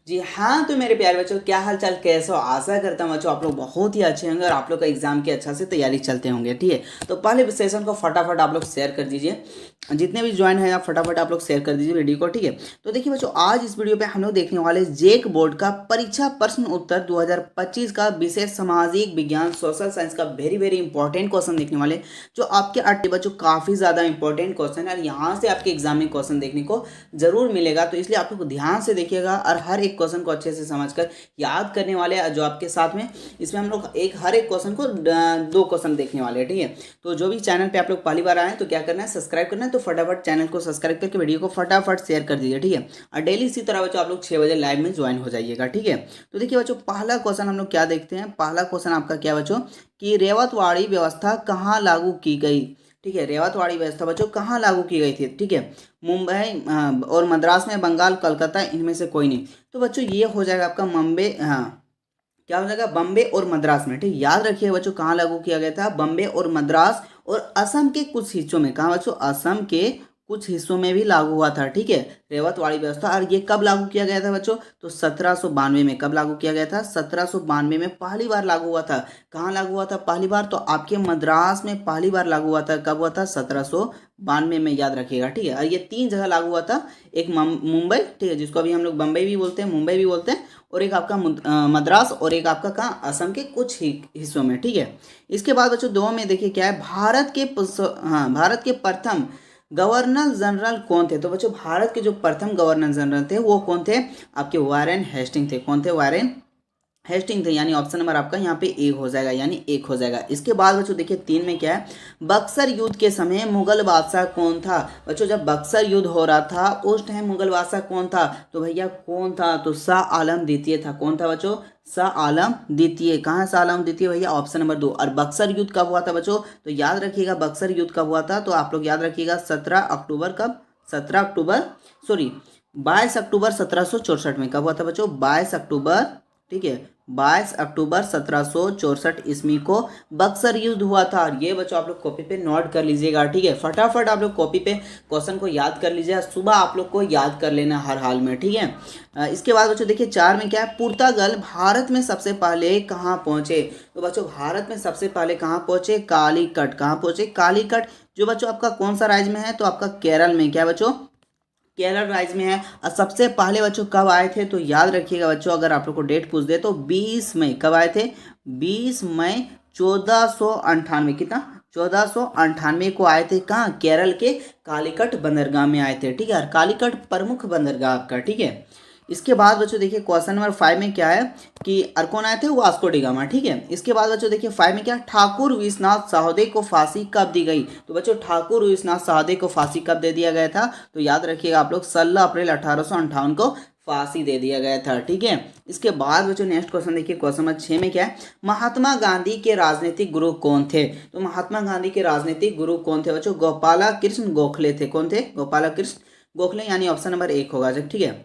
जी हाँ, तो मेरे प्यारे बच्चों क्या हाल चाल कैसे हो। आशा करता हूँ बच्चों आप लोग बहुत ही अच्छे होंगे और आप लोग का एग्जाम की अच्छा से तैयारी चलते होंगे। ठीक है, तो पहले सेशन को फटाफट आप लोग शेयर कर दीजिए। जितने भी ज्वाइन है आप फटाफट आप लोग शेयर कर दीजिए वीडियो को। ठीक है, तो देखिए बच्चों आज इस वीडियो पे हम लोग देखने वाले जेक बोर्ड का परीक्षा प्रश्न उत्तर 2025 का विशेष सामाजिक विज्ञान सोशल साइंस का वेरी वेरी इंपॉर्टेंट क्वेश्चन देखने वाले, जो आपके आठ बच्चों काफ़ी ज़्यादा इंपॉर्टेंट क्वेश्चन है और यहाँ से आपके एग्जाम में क्वेश्चन देखने को जरूर मिलेगा। तो इसलिए आप लोग ध्यान से देखिएगा और हर एक क्वेश्चन को अच्छे से समझकर याद करने वाले हैं। जो आपके साथ में इसमें हम लोग हर एक क्वेश्चन को दो क्वेश्चन देखने वाले हैं। ठीक है, तो जो भी चैनल पे आप लोग पहली बार आए हैं तो क्या करना है, सब्सक्राइब करना है। तो फटाफट चैनल को सब्सक्राइब करके वीडियो को फटाफट शेयर कर दीजिए। ठीक है, और डेली इसी तरह बच्चों आप लोग 6 बजे लाइव में ज्वाइन हो जाइएगा। ठीक है, तो देखिए बच्चों पहला क्वेश्चन हम लोग क्या देखते हैं। पहला क्वेश्चन आपका क्या बच्चों कि रेवतवाड़ी व्यवस्था कहाँ लागू की गई। ठीक है, रेवतवाड़ी व्यवस्था बच्चों कहाँ लागू की गई थी। ठीक है, मुंबई और मद्रास में, बंगाल, कलकत्ता, इनमें से कोई नहीं। तो बच्चों ये हो जाएगा आपका मुंबई, हाँ क्या हो जाएगा, बम्बे और मद्रास में। ठीक, याद रखिए बच्चों कहाँ लागू किया गया था, बम्बे और मद्रास और असम के कुछ हिस्सों में। कहाँ बच्चों, असम के कुछ हिस्सों में भी लागू हुआ था। ठीक है, रेवतवाड़ी व्यवस्था। और ये कब लागू किया गया था बच्चों, तो 1792 में। कब लागू किया गया था, 1792 में पहली बार लागू हुआ था। कहाँ लागू हुआ था पहली बार, तो आपके मद्रास में पहली बार लागू हुआ था। कब हुआ था, 1792 में, याद रखिएगा। ठीक है, और ये 3 जगह लागू हुआ था। एक मुंबई, ठीक है, जिसको अभी हम लोग बम्बई भी बोलते हैं, मुंबई भी बोलते हैं, और एक आपका मद्रास, और एक आपका कहाँ, असम के कुछ ही हिस्सों में। ठीक है, इसके बाद बच्चों दो में देखिए क्या है, भारत के प्रथम गवर्नर जनरल कौन थे। तो बच्चों भारत के जो प्रथम गवर्नर जनरल थे वो कौन थे, आपके वारेन हेस्टिंग थे। कौन थे, वारेन हेस्टिंग थे। यानी ऑप्शन नंबर आपका यहाँ पे ए हो जाएगा, यानी एक हो जाएगा। इसके बाद बच्चों देखिए 3 में क्या है, बक्सर युद्ध के समय मुगल बादशाह कौन था। बच्चों जब बक्सर युद्ध हो रहा था उस टाइम मुगल बादशाह कौन था, तो भैया कौन था, तो शाह आलम द्वितीय था। कौन था बच्चों, शाह आलम द्वितीय। कहाँ है शाह आलम द्वितीय, भैया ऑप्शन नंबर 2। और बक्सर युद्ध कब हुआ था बच्चों, तो याद रखिएगा बक्सर युद्ध कब हुआ था, तो आप लोग याद रखिएगा 17 अक्टूबर। कब, 17 अक्टूबर, सॉरी 22 अक्टूबर 1764 में। कब हुआ था बच्चों, 22 अक्टूबर। ठीक है, 22 अक्टूबर 1764 ईस्वी को बक्सर युद्ध हुआ था। और ये बच्चों आप लोग कॉपी पे नोट कर लीजिएगा। ठीक है, फटाफट आप लोग कॉपी पे क्वेश्चन को याद कर लीजिए। सुबह आप लोग को याद कर लेना हर हाल में। ठीक है, इसके बाद बच्चों देखिए 4 में क्या है, पुर्तगाल भारत में सबसे पहले कहाँ पहुंचे। तो बच्चों भारत में सबसे पहले कहाँ पहुंचे, कालीकट। कहाँ पहुंचे, कालीकट, जो बच्चों आपका कौन सा राज्य में है, तो आपका केरल में। क्या बच्चों, केरल राज्य में है। और सबसे पहले बच्चों कब आए थे, तो याद रखिएगा बच्चों, अगर आप लोग को डेट पूछ दे तो 20 मई। कब आए थे, 20 मई 1498। कितना, 1498 को आए थे। कहाँ, केरल के कालीकट बंदरगाह में आए थे। ठीक है, और कालीकट प्रमुख बंदरगाह आपका। ठीक है, इसके बाद बच्चों देखिए क्वेश्चन नंबर 5 में क्या है कि और कौन आए थे, वास्को डी गामा। ठीक है, इसके बाद बच्चों देखिए 5 में क्या, ठाकुर विश्वनाथ साहदे को फांसी कब दी गई। तो बच्चों ठाकुर विश्वनाथ साहदे को फांसी कब दे दिया गया था, तो याद रखिएगा आप लोग 16 अप्रैल 1858 को फांसी दे दिया गया था। ठीक है, इसके बाद बच्चों नेक्स्ट क्वेश्चन देखिए, क्वेश्चन नंबर 6 में क्या है, महात्मा गांधी के राजनीतिक गुरु कौन थे। तो महात्मा गांधी के राजनीतिक गुरु कौन थे बच्चों, गोपाला कृष्ण गोखले थे। कौन थे, गोपाला कृष्ण गोखले, यानी ऑप्शन नंबर 1 होगा। ठीक है,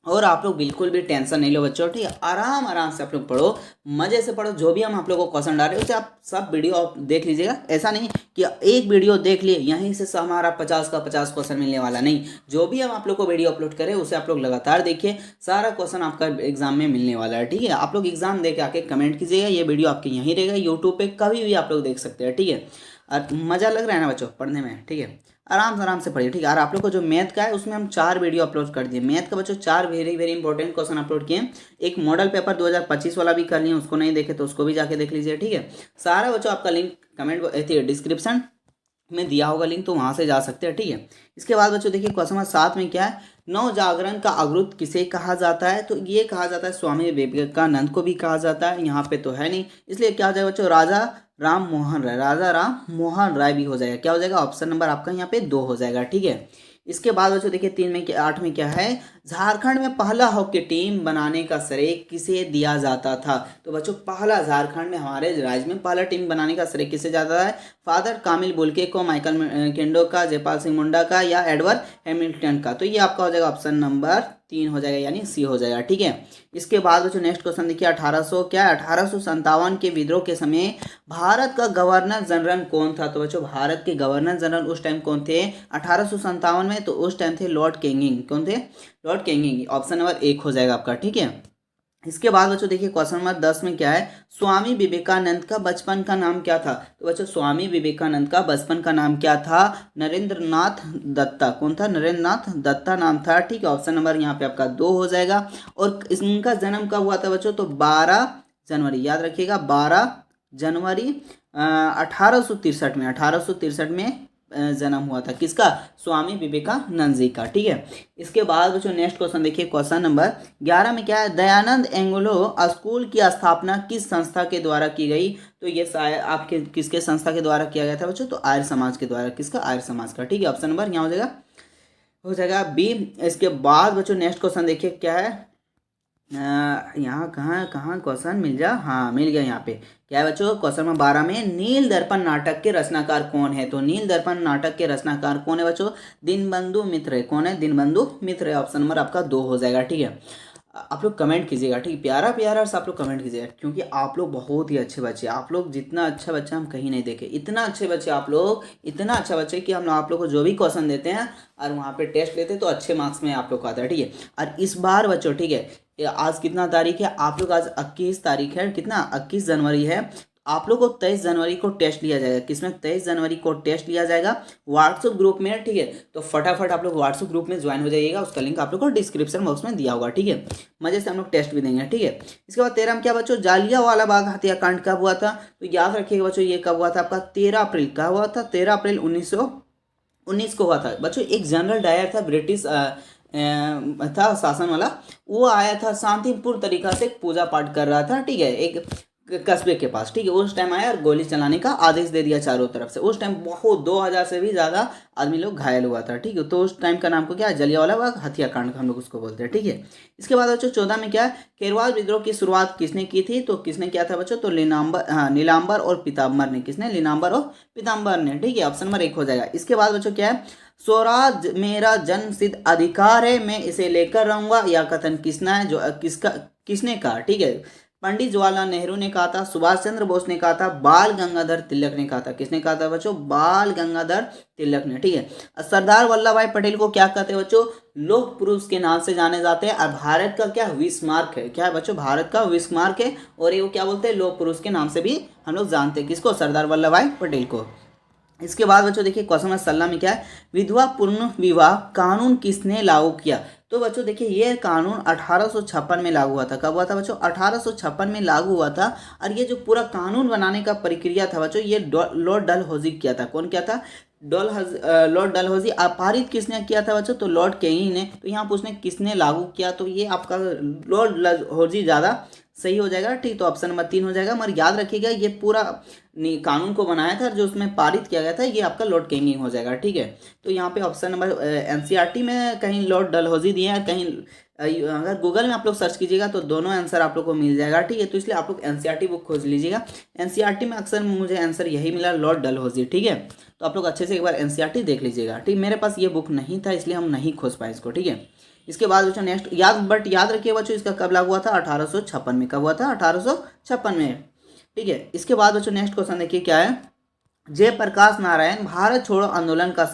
और आप लोग बिल्कुल भी टेंशन नहीं लो बच्चों। ठीक है, आराम आराम से आप लोग पढ़ो, मजे से पढ़ो। जो भी हम आप लोगों को क्वेश्चन डाल रहे हैं उसे आप सब वीडियो आप देख लीजिएगा। ऐसा नहीं कि एक वीडियो देख लिए यहीं से हमारा 50 का 50 क्वेश्चन मिलने वाला नहीं। जो भी हम आप लोग को वीडियो अपलोड करें उसे आप लोग लगातार देखिए, सारा क्वेश्चन आपका एग्जाम में मिलने वाला है। ठीक है, आप लोग एग्जाम दे के आके कमेंट कीजिएगा। ये वीडियो आपके यहीं रहेगा, यूट्यूब पे कभी भी आप लोग देख सकते हैं। ठीक है, और मज़ा लग रहा है ना बच्चों पढ़ने में। ठीक है, आराम से पढ़िए। ठीक है, और आप लोग को जो मैथ का है उसमें हम 4 वीडियो अपलोड कर दिए। मैथ का बच्चों 4 very very important question upload किए। एक मॉडल पेपर 2025 वाला भी कर लिए, उसको नहीं देखे तो उसको भी जाके देख लीजिए। ठीक है, सारा बच्चों आपका लिंक कमेंट डिस्क्रिप्शन में दिया होगा लिंक, तो वहां से जा सकते हैं। ठीक है, इसके बाद बच्चों देखिए क्वेश्चन नंबर 7 में क्या है, नव जागरण का अग्रदूत किसे कहा जाता है। तो ये कहा जाता है स्वामी विवेकानंद को भी कहा जाता है। यहाँ पे तो है नहीं, इसलिए क्या हो जाएगा बच्चों, राजा राम मोहन राय। राजा राम मोहन राय भी हो जाएगा। क्या हो जाएगा, ऑप्शन नंबर आपका यहाँ पे 2 हो जाएगा। ठीक है, इसके बाद बच्चों देखिए 3 में 8 में क्या है, झारखंड में पहला हॉकी टीम बनाने का श्रेय किसे दिया जाता था। तो बच्चों पहला झारखंड में हमारे राज्य में पहला टीम बनाने का श्रेय किसे जाता है, फादर कामिल बुल्के को, माइकल केंडो का, जयपाल सिंह मुंडा का, या एडवर्ड हैमिल्टन का। तो ये आपका हो जाएगा ऑप्शन नंबर 3 हो जाएगा, यानी सी हो जाएगा। ठीक है, इसके बाद बच्चों नेक्स्ट क्वेश्चन देखिए 1800 क्या 1857 के विद्रोह के समय भारत का गवर्नर जनरल कौन था? तो बच्चों भारत के गवर्नर जनरल उस टाइम कौन थे 1857 में? तो उस टाइम थे लॉर्ड कैनिंग। कौन थे? Lord Canning. ऑप्शन नंबर 1 हो जाएगा आपका। ठीक है, इसके बाद बच्चों देखिए क्वेश्चन नंबर 10 में क्या है, स्वामी विवेकानंद का बचपन का नाम क्या था? तो बच्चों स्वामी विवेकानंद का बचपन का नाम क्या था? नरेंद्रनाथ दत्ता। कौन था? नरेंद्रनाथ दत्ता नाम था। ठीक है, ऑप्शन नंबर यहाँ पे आपका 2 हो जाएगा। और इनका जन्म कब हुआ था बच्चों? तो 12 जनवरी, याद रखिएगा 12 जनवरी 1863 में, 1863 में जन्म हुआ था। किसका? स्वामी विवेकानंद जी का। ठीक है, इसके बाद बच्चों नेक्स्ट क्वेश्चन देखिए क्वेश्चन नंबर 11 में क्या है, दयानंद एंग्लो स्कूल की स्थापना किस संस्था के द्वारा की गई? तो ये आपके किसके संस्था के द्वारा किया गया था बच्चों? तो आर्य समाज के द्वारा। किसका? आर्य समाज का। ठीक है, ऑप्शन नंबर यहाँ हो जाएगा बी। इसके बाद बच्चों नेक्स्ट क्वेश्चन देखिए क्या है, यहाँ कहाँ कहाँ क्वेश्चन मिल जा, हाँ मिल गया यहाँ पे। क्या है बच्चों? क्वेश्चन नंबर 12 में नील दर्पण नाटक के रचनाकार कौन है? तो नील दर्पण नाटक के रचनाकार कौन है बच्चों? दीनबंधु मित्र है। कौन है? दीनबंधु मित्र है। ऑप्शन नंबर आपका 2 हो जाएगा। ठीक है, आप लोग कमेंट कीजिएगा। ठीक, प्यारा प्यारा से आप लोग कमेंट कीजिएगा, क्योंकि आप लोग बहुत ही अच्छे बच्चे, आप लोग जितना अच्छा बच्चा हम कहीं नहीं देखे, इतना अच्छे बच्चे आप लोग, इतना अच्छा बच्चे कि हम आप लोग को जो भी क्वेश्चन देते हैं और वहाँ पे टेस्ट लेते हैं तो अच्छे मार्क्स में आप लोग को आता है। ठीक है, और इस बार बच्चों, ठीक है, आज कितना तारीख है आप लोग? आज 21 तारीख है। कितना? 21 जनवरी है। आप लोग को 23 जनवरी को टेस्ट लिया जाएगा। किसमें? 23 जनवरी को टेस्ट लिया जाएगा व्हाट्सएप ग्रुप में। ठीक है, तो फटाफट आप लोग व्हाट्सएप ग्रुप में ज्वाइन हो जाइएगा। उसका लिंक आप लोग को डिस्क्रिप्शन बॉक्स में दिया होगा। ठीक है, मजे से हम लोग टेस्ट भी देंगे। ठीक है, इसके बाद 13 में क्या बच्चों, जालियांवाला बाग हत्याकांड कब हुआ था? तो याद रखिएगा बच्चों, ये कब हुआ था आपका? 13 अप्रैल। कब हुआ था? 13 अप्रैल 1919 को हुआ था बच्चों। एक जनरल डायर था, ब्रिटिश था शासन वाला, वो आया था शांतिपूर्ण तरीका से पूजा पाठ कर रहा था। ठीक है, एक कस्बे के पास। ठीक है, उस टाइम आया और गोली चलाने का आदेश दे दिया चारों तरफ से। उस टाइम बहुत 2000 से भी ज़्यादा आदमी लोग घायल हुआ था। ठीक है, तो उस टाइम का नाम को क्या है? जलियांवाला बाग हत्याकांड हम लोग उसको बोलते हैं। ठीक है, इसके बाद बच्चों 14 में क्या है, खेरवाल विद्रोह की शुरुआत किसने की थी? तो किसने किया था बच्चों? तो नीलांबर और पीताम्बर ने। किसने? नीलांबर और पीताम्बर ने। ठीक है, ऑप्शन नंबर 1 हो जाएगा। इसके बाद बच्चों क्या है, स्वराज मेरा जन्म सिद्ध अधिकार है, मैं इसे लेकर रहूंगा, या कथन किसना है? जो किसने कहा? ठीक है, पंडित जवाहरलाल नेहरू ने कहा था, सुभाष चंद्र बोस ने कहा था, बाल गंगाधर तिलक ने कहा था। किसने कहा था बच्चों? बाल गंगाधर तिलक ने। ठीक है, सरदार वल्लभ भाई पटेल को क्या कहते हैं बच्चों? लौह पुरुष के नाम से जाने जाते हैं। और भारत का क्या विस्मार्क है? क्या है बच्चों? भारत का विस्मार्क है। और ये क्या बोलते हैं? लौह पुरुष के नाम से भी हम लोग जानते हैं। किसको? सरदार वल्लभ भाई पटेल को। इसके बाद बच्चों देखिए क्वेश्चन नंबर 16 में क्या है, विधवा पूर्ण विवाह कानून किसने लागू किया? तो बच्चों देखिए ये कानून 1856 में लागू हुआ था। कब हुआ था बच्चों? 1856 में लागू हुआ था। और ये जो पूरा कानून बनाने का प्रक्रिया था बच्चों, ये लॉर्ड डलहौजी किया था। कौन किया था? लॉर्ड डलहौजी। पारित किसने किया था बच्चों? तो लॉर्ड कैनिंग ने। तो यहाँ पूछने किसने लागू किया, तो ये आपका लॉर्ड डलहौजी ज़्यादा सही हो जाएगा। ठीक, तो ऑप्शन नंबर 3 हो जाएगा। मगर याद रखिएगा ये पूरा कानून को बनाया था, जो उसमें पारित किया गया था, ये आपका लॉर्ड कैनिंग हो जाएगा। ठीक है, तो यहाँ पे ऑप्शन नंबर एनसीईआरटी में कहीं लॉर्ड डलहौजी दिए हैं, कहीं अगर गूगल में आप लोग सर्च कीजिएगा तो दोनों आंसर आप लोग को मिल जाएगा। ठीक है, तो इसलिए आप लोग एनसीईआरटी बुक खोज लीजिएगा। एनसीईआरटी में अक्सर मुझे आंसर यही मिला, लॉर्ड डलहौजी। ठीक है, तो आप लोग अच्छे से एक बार एनसीईआरटी देख लीजिएगा। ठीक, मेरे पास ये बुक नहीं था इसलिए हम नहीं खोज पाए इसको। ठीक है, इसके बाद बच्चों नेक्स्ट याद रखिए बच्चों, इसका कब लागू हुआ था? 1856 में। कब हुआ था? 1856 में। ठीक है, इसके बाद बच्चों नेक्स्ट क्वेश्चन देखिए क्या है, जयप्रकाश नारायण भारत छोड़ो आंदोलन का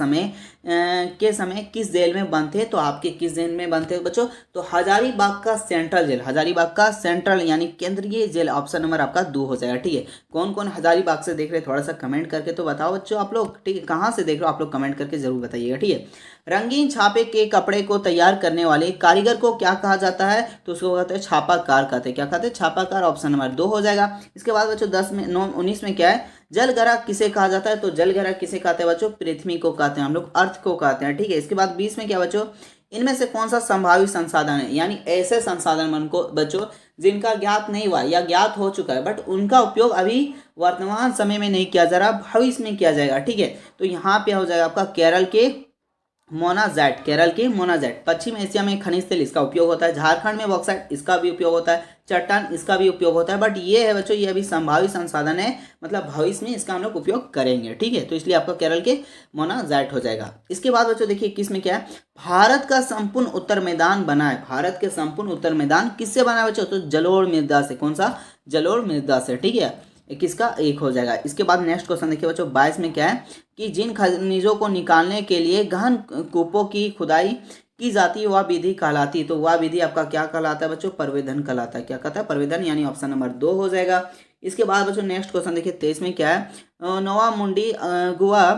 के समय किस जेल में बंद थे? तो आपके किस जेल में बंद थे बच्चों? तो हजारीबाग का सेंट्रल जेल, हजारीबाग का सेंट्रल यानी केंद्रीय जेल। ऑप्शन नंबर आपका 2 हो जाएगा। ठीक है, कौन कौन हजारीबाग से देख रहे हैं थोड़ा सा कमेंट करके तो बताओ बच्चों आप लोग। ठीक है, कहाँ से देख रहे हो आप लोग कमेंट करके जरूर बताइएगा। ठीक है, रंगीन छापे के कपड़े को तैयार करने वाले कारीगर को क्या कहा जाता है? तो उसको कहते हैं छापाकार कहते हैं। क्या कहते हैं? छापाकार। ऑप्शन नंबर 2 हो जाएगा। इसके बाद बच्चों 19 में क्या है, जलगरा किसे कहा जाता है? तो जलगरा किसे कहते हैं बच्चों? पृथ्वी को कहते हैं हम लोग, अर्थ को कहते हैं। ठीक है, इसके बाद 20 में क्या बच्चों, इनमें से कौन सा संभावित संसाधन है? यानी ऐसे संसाधन मन को बच्चों जिनका ज्ञात नहीं हुआ या ज्ञात हो चुका है बट उनका उपयोग अभी वर्तमान समय में नहीं किया जा रहा, भविष्य में किया जाएगा। ठीक है, तो यहाँ पे हो जाएगा आपका केरल के मोनाजैट। केरल के मोनाजैट। पश्चिम एशिया में खनिज तेल, इसका उपयोग होता है। झारखंड में बॉक्साइट, इसका भी उपयोग होता है। चट्टान, इसका भी उपयोग होता है, बट ये है बच्चों, ये अभी संभावित संसाधन है, मतलब भविष्य में इसका हम लोग उपयोग करेंगे, ठीक है। तो इसलिए आपका केरल के मोनाजाइट हो जाएगा। इसके बाद बच्चों देखिए 21 में क्या है, भारत का संपूर्ण उत्तर मैदान बना है। भारत के संपूर्ण उत्तर मैदान किससे बना है बच्चों, तो जलोढ़ मृदा से। कौन सा, जलोढ़ मृदा से, ठीक है। 21 का 1 हो जाएगा। इसके बाद नेक्स्ट क्वेश्चन देखिए बच्चों 22 में क्या है कि जिन खनिजों को निकालने के लिए गहन कूपों की खुदाई की जाती है वह विधि कहलाती है। तो वह विधि आपका क्या कहलाता है बच्चों, परवेधन कहलाता है। क्या कहता है, परवेधन, यानी ऑप्शन नंबर 2 हो जाएगा। इसके बाद बच्चों नेक्स्ट क्वेश्चन देखिए 23 में क्या है, नोवा मुंडी गुआ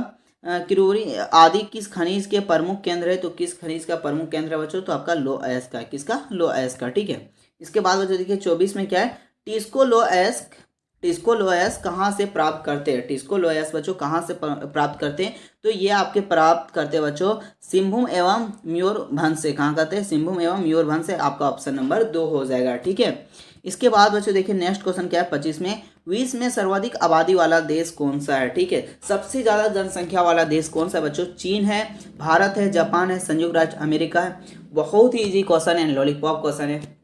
किरोरी आदि किस खनिज के प्रमुख केंद्र है। तो किस खनिज का प्रमुख केंद्र है बच्चों, तो आपका लोएस्क का। किसका, लोएस्क का, ठीक है। इसके बाद बच्चों देखिए 24 में क्या है, टिस्को लोएस कहाँ से प्राप्त करते हैं। टिस्को लोएस बच्चों कहाँ से प्राप्त करते हैं, तो ये आपके प्राप्त करते हैं बच्चों सिंहभूम एवं मयूरभंज से। कहाँ करते हैं, सिंहभूम एवं मयूरभंज से। आपका ऑप्शन नंबर 2 हो जाएगा, ठीक है। इसके बाद बच्चों देखिए नेक्स्ट क्वेश्चन क्या है 25 में, विश्व में सर्वाधिक आबादी वाला देश कौन सा है, ठीक है। सबसे ज्यादा जनसंख्या वाला देश कौन सा है बच्चों, चीन है, भारत है, जापान है, संयुक्त राज्य अमेरिका है। बहुत ही इजी क्वेश्चन है, लॉलीपॉप क्वेश्चन है।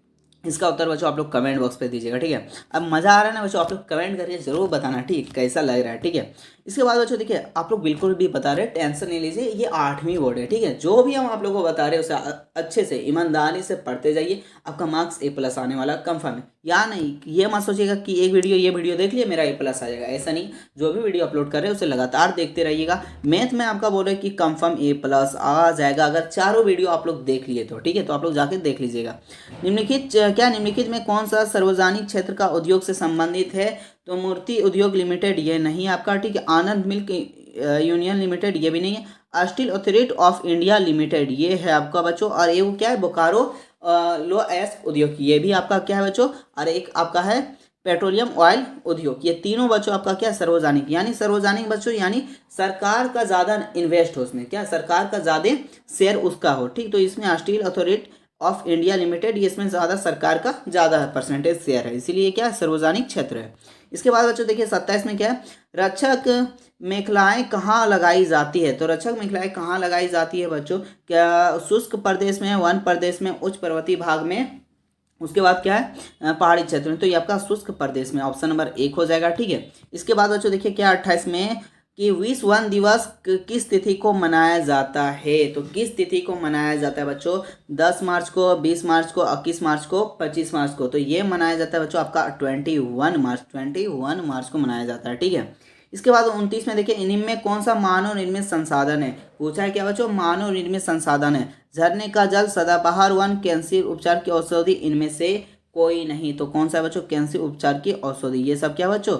इसका उत्तर बच्चों आप लोग कमेंट बॉक्स पे दीजिएगा, ठीक है। अब मजा आ रहा है ना बच्चों, आप लोग कमेंट करके जरूर बताना, ठीक, कैसा लग रहा है, ठीक है। इसके बाद बच्चों देखिए आप लोग बिल्कुल भी बता रहे, टेंशन नहीं लीजिए, ये 8वीं बोर्ड है, ठीक है। जो भी हम आप लोगों को बता रहे हैं उसे अच्छे से ईमानदारी से पढ़ते जाइए, आपका मार्क्स A+ आने वाला कंफर्म है। या नहीं, ये मत सोचिएगा कि एक वीडियो ये वीडियो देख लिया मेरा A+ आ जाएगा, ऐसा नहीं। जो भी वीडियो अपलोड कर रहे हैं उसे लगातार देखते रहिएगा। मैथ में आपका बोल रहे कि कंफर्म A+ आ जाएगा अगर चारों वीडियो आप लोग देख लिए तो, ठीक है। तो आप लोग जाके देख लीजिएगा। निम्नलिखित में कौन सा सार्वजनिक क्षेत्र का उद्योग से संबंधित है, तो मूर्ति उद्योग लिमिटेड ये नहीं आपका, ठीक है। आनंद मिल्क यूनियन लिमिटेड ये भी नहीं है। Steel authority of India limited ये है आपका बच्चों। और ये क्या है, बोकारो लोएस्क उद्योग, ये भी आपका क्या है बच्चों। और एक आपका है पेट्रोलियम ऑयल उद्योग। ये तीनों बच्चों आपका क्या, सार्वजनिक, यानी सार्वजनिक बच्चों यानी सरकार का ज़्यादा इन्वेस्ट हो उसमें, क्या सरकार का ज़्यादा शेयर उसका हो, ठीक। तो इसमें steel authority of India limited, ये इसमें ज़्यादा सरकार का ज़्यादा परसेंटेज शेयर है, इसीलिए क्या सार्वजनिक क्षेत्र है। इसके बाद बच्चों देखिए 27 में क्या है, रक्षक मेखलाएं कहाँ लगाई जाती है। तो रक्षक मेखलाएं कहाँ लगाई जाती है बच्चों, क्या शुष्क प्रदेश में, वन प्रदेश में, उच्च पर्वतीय भाग में, उसके बाद क्या है पहाड़ी क्षेत्र में। तो ये आपका शुष्क प्रदेश में, ऑप्शन नंबर 1 हो जाएगा, ठीक है। इसके बाद बच्चों देखिए क्या 28 में कि विश्व वन दिवस किस तिथि को मनाया जाता है। तो किस तिथि को मनाया जाता है बच्चों, 10 मार्च को, 20 मार्च को, 21 मार्च को, 25 मार्च को। तो ये मनाया जाता है बच्चों आपका 21 मार्च को मनाया जाता है, ठीक है। इसके बाद 29 में देखिए इनमें कौन सा मानव निर्मित संसाधन है, पूछा है क्या बच्चों, मानव निर्मित संसाधन है। झरने का जल, सदाबहार वन, कैंसर उपचार की औषधि, इनमें से कोई नहीं। तो कौन सा है बच्चों, कैंसर उपचार की औषधि। ये सब क्या बच्चों,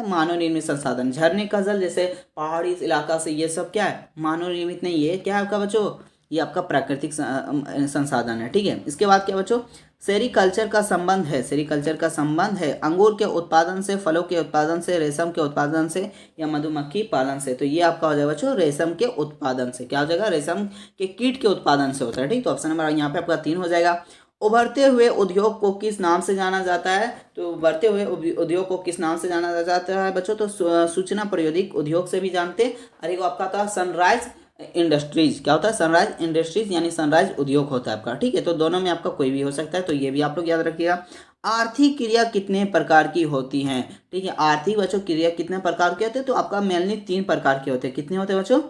मानव निर्मित संसाधन। झरने का जल जैसे पहाड़ी इलाका से, ये सब क्या है, मानव निर्मित नहीं, ये क्या है आपका बच्चों, ये आपका प्राकृतिक संसाधन है, ठीक है। इसके बाद क्या बच्चों, सेरीकल्चर का संबंध है, सेरीकल्चर का संबंध है अंगूर के उत्पादन से, फलों के उत्पादन से, रेशम के उत्पादन से, या मधुमक्खी पालन से। तो ये आपका हो जाएगा बच्चों रेशम के उत्पादन से। क्या हो जाएगा, रेशम के कीट के उत्पादन से होता है, ठीक। तो ऑप्शन नंबर यहाँ पे आपका 3 हो जाएगा। उभरते हुए उद्योग को किस नाम से जाना जाता है। तो उभरते हुए उद्योग को किस नाम से जाना जाता है बच्चों, तो सूचना प्रौद्योगिक उद्योग से भी जानते हैं। और एक आपका था सनराइज इंडस्ट्रीज। क्या होता है, सनराइज इंडस्ट्रीज यानी सनराइज उद्योग होता है आपका, ठीक है। तो दोनों में आपका कोई भी हो सकता है, तो ये भी आप लोग याद रखिएगा। आर्थिक क्रिया कितने प्रकार की होती हैं, ठीक है। आर्थिक बच्चों क्रिया कितने प्रकार के होते हैं, तो आपका मेनली 3 प्रकार के होते हैं। कितने होते हैं बच्चों,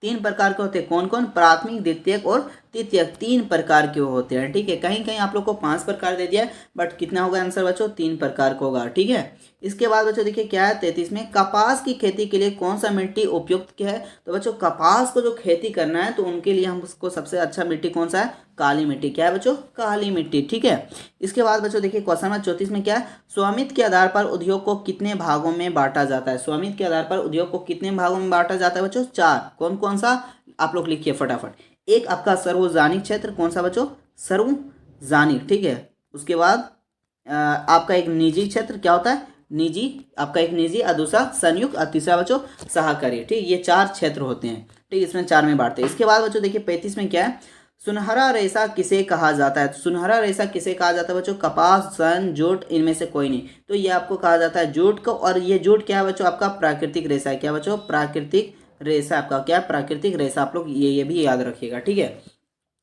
3 प्रकार के होते हैं। कौन कौन, प्राथमिक, द्वितीयक और तृतीयक, 3 प्रकार के होते हैं, ठीक है। कहीं कहीं आप लोग को 5 प्रकार दे दिया है, बट कितना होगा आंसर बच्चों, 3 प्रकार का होगा, ठीक है। इसके बाद बच्चों देखिए क्या है 33 में, कपास की खेती के लिए कौन सा मिट्टी उपयुक्त क्या है। तो बच्चों कपास को जो खेती करना है तो उनके लिए हमको सबसे अच्छा मिट्टी कौन सा है, काली मिट्टी। क्या है बच्चों, काली मिट्टी, ठीक है। इसके बाद बच्चों देखिए क्वेश्चन नंबर 34 में क्या है, स्वामित्व के आधार पर उद्योग को कितने भागों में बांटा जाता है। स्वामित्व के आधार पर उद्योग को कितने भागों में बांटा जाता है बच्चों, 4। कौन कौन सा, आप लोग लिखिए फटाफट। एक आपका सार्वजनिक क्षेत्र, कौन सा बच्चों, सार्वजनिक, ठीक है। उसके बाद आपका एक निजी क्षेत्र, क्या होता है, निजी, आपका एक निजी, और दूसरा संयुक्त, और तीसरा बच्चों सहकारी, ठीक। ये 4 क्षेत्र होते हैं, ठीक। इसमें 4 में बांटते हैं। इसके बाद बच्चों देखिए 35 में क्या है, सुनहरा रेशा किसे कहा जाता है। तो सुनहरा रेशा किसे कहा जाता है बच्चों, कपास, सन, जूट, इनमें से कोई नहीं। तो ये आपको कहा जाता है जूट को। और ये जूट क्या है बच्चों, आपका प्राकृतिक रेशा है। क्या बच्चों, प्राकृतिक रेशा आपका क्या, प्राकृतिक रेशा। आप लोग ये भी याद रखिएगा, ठीक है।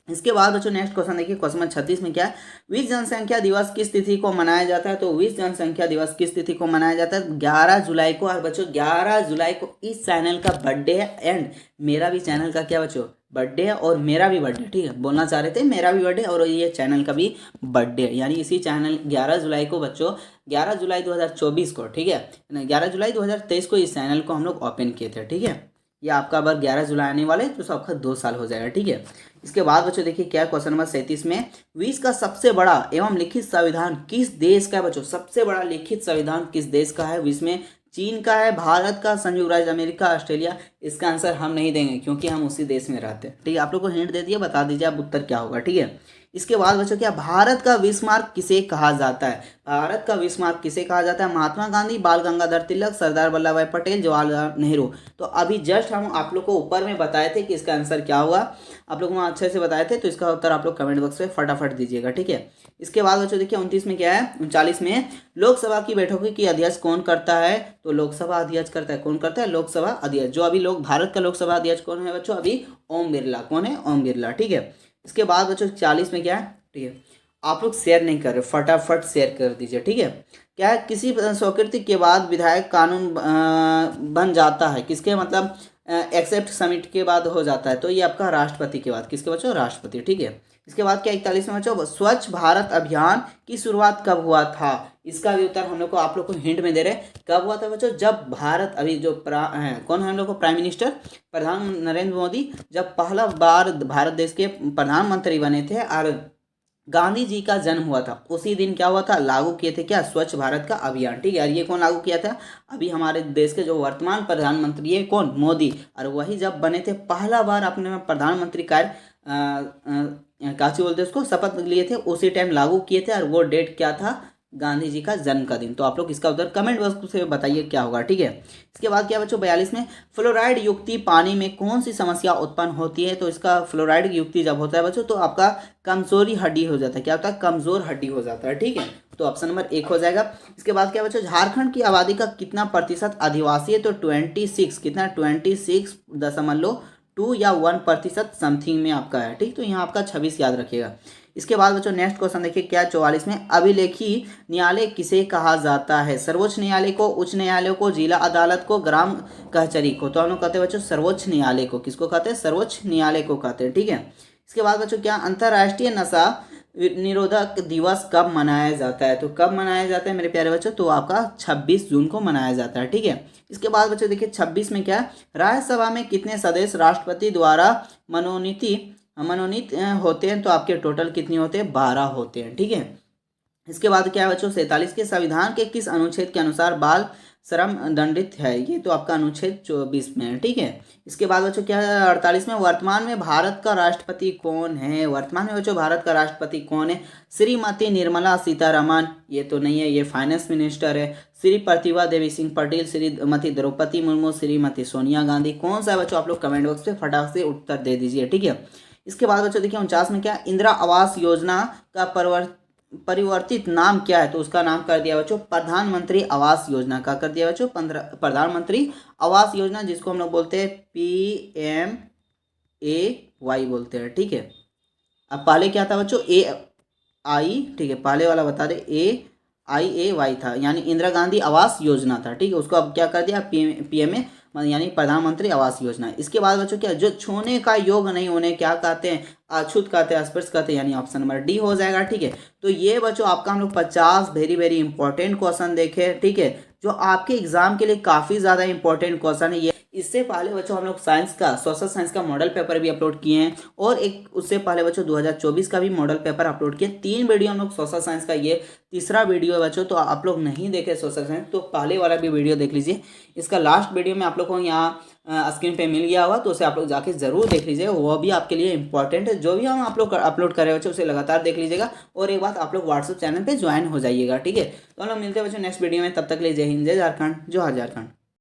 इसके बाद बच्चों नेक्स्ट क्वेश्चन देखिए, क्वेश्चन नंबर 36 में क्या है, विश्व जनसंख्या दिवस किस तिथि को मनाया जाता है। तो विश्व जनसंख्या दिवस किस तिथि को मनाया जाता है, 11 जुलाई को। और बच्चों 11 जुलाई को इस चैनल का बर्थडे है, एंड मेरा भी चैनल का क्या बच्चों बर्थडे है, और मेरा भी बर्थडे, ठीक है, बोलना चाह रहे थे मेरा भी बर्थडे और ये चैनल का भी बर्थडे है, यानी इसी चैनल 11 जुलाई को बच्चों, 11 जुलाई 2024 को, ठीक है, 11 जुलाई 2023 को इस चैनल को हम लोग ओपन किए थे, ठीक है। ये आपका बार 11 जुलाई आने वाले तो सबका 2 साल हो जाएगा, ठीक है। इसके बाद बच्चों देखिए क्या क्वेश्चन नंबर 37 में, विश्व का सबसे बड़ा एवं लिखित संविधान किस देश का है। बच्चों सबसे बड़ा लिखित संविधान किस देश का है विश्व में, चीन का है, भारत का, संयुक्त राज्य अमेरिका, ऑस्ट्रेलिया। इसका आंसर हम नहीं देंगे क्योंकि हम उसी देश में रहते हैं, ठीक है। आप लोग को हिंट दे दिया, बता दीजिए आप उत्तर क्या होगा, ठीक है। इसके बाद बच्चों क्या, भारत का विस्मार्क किसे कहा जाता है। भारत का विस्मार्क किसे कहा जाता है, महात्मा गांधी, बाल गंगाधर तिलक, सरदार वल्लभ भाई पटेल, जवाहरलाल नेहरू। तो अभी जस्ट हम आप लोग को ऊपर में बताए थे कि इसका आंसर क्या होगा, आप लोग वहाँ अच्छे से बताए थे, तो इसका उत्तर आप लोग कमेंट बॉक्स में फटाफट दीजिएगा, ठीक है। इसके बाद बच्चों देखिए 29 में क्या है, 39 में, लोकसभा की बैठकों की अध्यक्ष कौन करता है। तो लोकसभा अध्यक्ष करता है, कौन करता है, लोकसभा अध्यक्ष। जो अभी लोग भारत का लोकसभा अध्यक्ष कौन है बच्चों, अभी ओम बिरला। कौन है, ओम बिरला, ठीक है। इसके बाद बच्चों 40 में क्या है, ठीक है, आप लोग शेयर नहीं कर रहे, फटाफट शेयर कर दीजिए, ठीक है। क्या है, किसी स्वीकृति के बाद विधायक कानून बन जाता है, किसके मतलब एक्सेप्ट समिट के बाद हो जाता है। तो ये आपका राष्ट्रपति के बाद, किसके बच्चों, राष्ट्रपति, ठीक है। इसके बाद क्या 41 में बच्चों, स्वच्छ भारत अभियान की शुरुआत कब हुआ था। इसका भी उत्तर हम लोग को, आप लोग को हिंट में दे रहे हैं, कब हुआ था बच्चों, जब भारत अभी जो कौन है हम लोग को प्राइम मिनिस्टर, प्रधान नरेंद्र मोदी, जब पहला बार भारत देश के प्रधानमंत्री बने थे और गांधी जी का जन्म हुआ था, उसी दिन क्या हुआ था, लागू किए थे क्या, स्वच्छ भारत का अभियान, ठीक है। और ये कौन लागू किया था, अभी हमारे देश के जो वर्तमान प्रधानमंत्री है कौन, मोदी। और वही जब बने थे पहला बार अपने प्रधानमंत्री कार्य काची बोलते उसको, शपथ लिए थे, उसी टाइम लागू किए थे, और वो डेट क्या था, गांधी जी का जन्म का दिन। तो आप लोग इसका उत्तर कमेंट बॉक्स से बताइए क्या होगा, ठीक है। इसके बाद क्या बच्चों 42 में, फ्लोराइड युक्ति पानी में कौन सी समस्या उत्पन्न होती है। तो इसका फ्लोराइड युक्ति जब होता है बच्चों, तो आपका कमजोरी हड्डी हो जाता है, क्या होता है, कमजोर हड्डी हो जाता है, ठीक है। तो ऑप्शन नंबर 1 हो जाएगा। इसके बाद क्या बच्चों, झारखंड की आबादी का कितना प्रतिशत आदिवासी है। तो 26, कितना, 26.2 या 1% समथिंग में आपका है, ठीक। तो यहाँ आपका 26 याद रखिएगा। इसके बाद बच्चों नेक्स्ट क्वेश्चन देखिए क्या 44 में, अभिलेखी न्यायालय किसे कहा जाता है। सर्वोच्च न्यायालय को, उच्च न्यायालय को, जिला अदालत को, ग्राम कचहरी को। तो हम लोग कहते हैं बच्चों सर्वोच्च न्यायालय को, किसको कहते हैं, सर्वोच्च न्यायालय को कहते हैं, ठीक है। इसके बाद बच्चों क्या, अंतर्राष्ट्रीय नशा निरोधक दिवस कब मनाया जाता है। तो कब मनाया जाता है मेरे प्यारे बच्चों, तो आपका 26 जून को मनाया जाता है, ठीक है। इसके बाद बच्चों देखिए 26 में क्या, राज्यसभा में कितने सदस्य राष्ट्रपति द्वारा मनोनीत होते हैं। तो आपके टोटल कितने होते हैं, 12 होते हैं, ठीक है। इसके बाद क्या है बच्चों 47 के, संविधान के किस अनुच्छेद के अनुसार बाल श्रम दंडित है। ये तो आपका अनुच्छेद 24 में है, ठीक है। इसके बाद बच्चों क्या है 48 में, वर्तमान में भारत का राष्ट्रपति कौन है। वर्तमान में बच्चों भारत का राष्ट्रपति कौन है, श्रीमती निर्मला सीतारमण। ये तो नहीं है, ये फाइनेंस मिनिस्टर है। श्री प्रतिभा देवी सिंह पटेल, श्रीमती द्रौपदी मुर्मू, श्रीमती सोनिया गांधी। कौन सा है बच्चों, आप लोग कमेंट बॉक्स में फटाक से उत्तर दे दीजिए, ठीक है। इसके बाद बच्चों देखिए 49 में क्या, इंदिरा आवास योजना का परिवर्तित नाम क्या है। तो उसका नाम कर दिया बच्चों प्रधानमंत्री आवास योजना का कर दिया बच्चों प्रधानमंत्री आवास योजना, जिसको हम लोग बोलते हैं PMAY बोलते हैं, ठीक है। अब पहले क्या था बच्चों AI, ठीक है, पहले वाला बता दे AIAY था, यानी इंदिरा गांधी आवास योजना था, ठीक है। उसको अब क्या कर दिया PMA, यानी प्रधानमंत्री आवास योजना। इसके बाद बच्चों क्या, जो छूने का योग नहीं होने क्या कहते हैं, अछूत कहते हैं, स्पर्श कहते हैं, यानी ऑप्शन नंबर डी हो जाएगा, ठीक है। तो ये बच्चों आपका हम लोग 50 वेरी वेरी इंपॉर्टेंट क्वेश्चन देखे, ठीक है, जो आपके एग्जाम के लिए काफ़ी ज़्यादा इंपॉर्टेंट क्वेश्चन है ये। इससे पहले बच्चों हम लोग साइंस का, सोशल साइंस का मॉडल पेपर भी अपलोड किए हैं, और एक उससे पहले बच्चों 2024 का भी मॉडल पेपर अपलोड किए। 3 वीडियो हम लोग सोशल साइंस का, ये तीसरा वीडियो है बच्चों। तो आप लोग नहीं देखे सोशल साइंस तो पहले वाला भी वीडियो देख लीजिए। इसका लास्ट वीडियो में आप लोग को यहाँ स्क्रीन पे मिल गया होगा, तो उसे आप लोग जाके जरूर देख लीजिएगा, वो भी आपके लिए इंपॉर्टेंट है। जो भी हम आप लोग अपलोड कर रहे हैं बच्चों उसे लगातार देख लीजिएगा। और एक बात, आप लोग व्हाट्सएप चैनल पे ज्वाइन हो जाइएगा, ठीक है। तो हम लोग मिलते हैं बच्चों नेक्स्ट वीडियो में, तब तक के लिए जय हिंद, जय झारखंड, जोहार झारखंड।